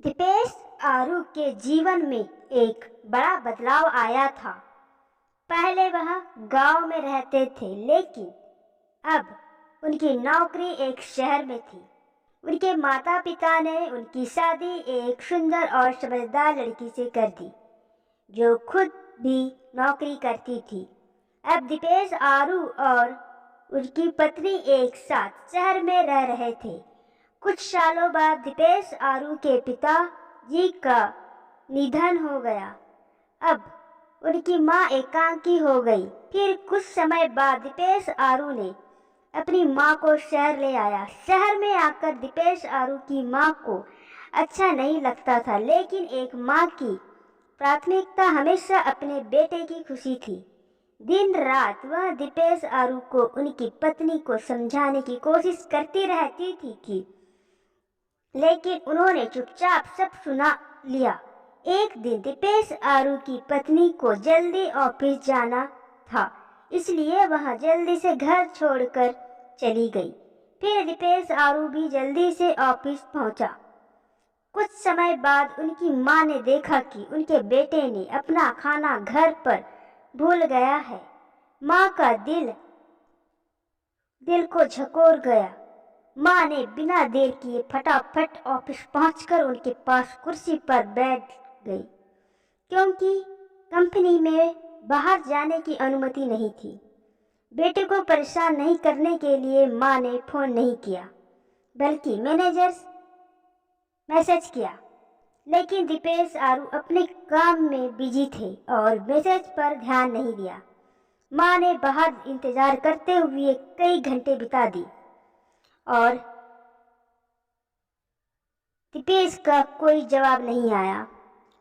दीपेश आरू के जीवन में एक बड़ा बदलाव आया था। पहले वह गांव में रहते थे, लेकिन अब उनकी नौकरी एक शहर में थी। उनके माता पिता ने उनकी शादी एक सुंदर और समझदार लड़की से कर दी, जो खुद भी नौकरी करती थी। अब दीपेश आरू और उनकी पत्नी एक साथ शहर में रह रहे थे। कुछ सालों बाद दीपेश आरू के पिताजी का निधन हो गया। अब उनकी माँ एकांकी हो गई। फिर कुछ समय बाद दीपेश आरू ने अपनी माँ को शहर ले आया। शहर में आकर दीपेश आरू की माँ को अच्छा नहीं लगता था, लेकिन एक माँ की प्राथमिकता हमेशा अपने बेटे की खुशी थी। दिन रात वह दीपेश आरू को उनकी पत्नी को समझाने की कोशिश करती रहती थी लेकिन उन्होंने चुपचाप सब सुना लिया। एक दिन दीपेश आरू की पत्नी को जल्दी ऑफिस जाना था, इसलिए वह जल्दी से घर छोड़कर चली गई। फिर दीपेश आरू भी जल्दी से ऑफिस पहुंचा। कुछ समय बाद उनकी माँ ने देखा कि उनके बेटे ने अपना खाना घर पर भूल गया है। माँ का दिल को झकोर गया। माँ ने बिना देर किए फटाफट ऑफिस पहुंचकर उनके पास कुर्सी पर बैठ गई, क्योंकि कंपनी में बाहर जाने की अनुमति नहीं थी। बेटे को परेशान नहीं करने के लिए माँ ने फोन नहीं किया, बल्कि मैसेज किया। लेकिन दीपेश आरू अपने काम में बिजी थे और मैसेज पर ध्यान नहीं दिया। माँ ने बाहर इंतजार करते हुए कई घंटे बिता दी और दीपेश का कोई जवाब नहीं आया।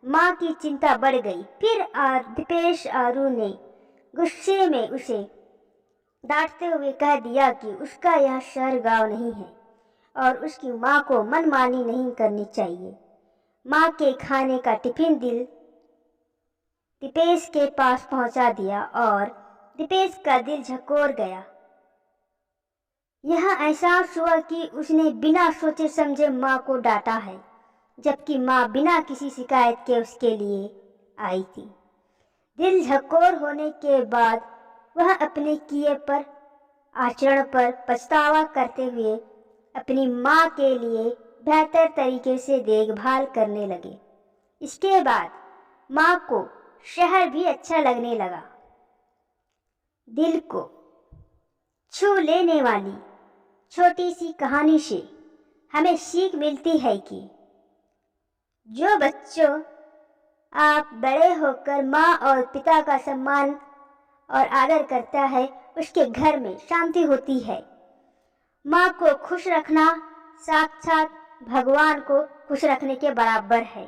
माँ की चिंता बढ़ गई। फिर दीपेश आरू ने गुस्से में उसे डांटते हुए कह दिया कि उसका यह शहर गांव नहीं है और उसकी माँ को मनमानी नहीं करनी चाहिए। माँ के खाने का टिफिन दीपेश के पास पहुंचा दिया और दीपेश का दिल झकोर गया। यह एहसास हुआ कि उसने बिना सोचे समझे माँ को डांटा है, जबकि माँ बिना किसी शिकायत के उसके लिए आई थी। दिल झकोर होने के बाद वह अपने किए पर आचरण पर पछतावा करते हुए अपनी माँ के लिए बेहतर तरीके से देखभाल करने लगे। इसके बाद माँ को शहर भी अच्छा लगने लगा। दिल को छू लेने वाली छोटी सी कहानी से हमें सीख मिलती है कि जो बच्चों आप बड़े होकर माँ और पिता का सम्मान और आदर करता है, उसके घर में शांति होती है। माँ को खुश रखना साक्षात भगवान को खुश रखने के बराबर है।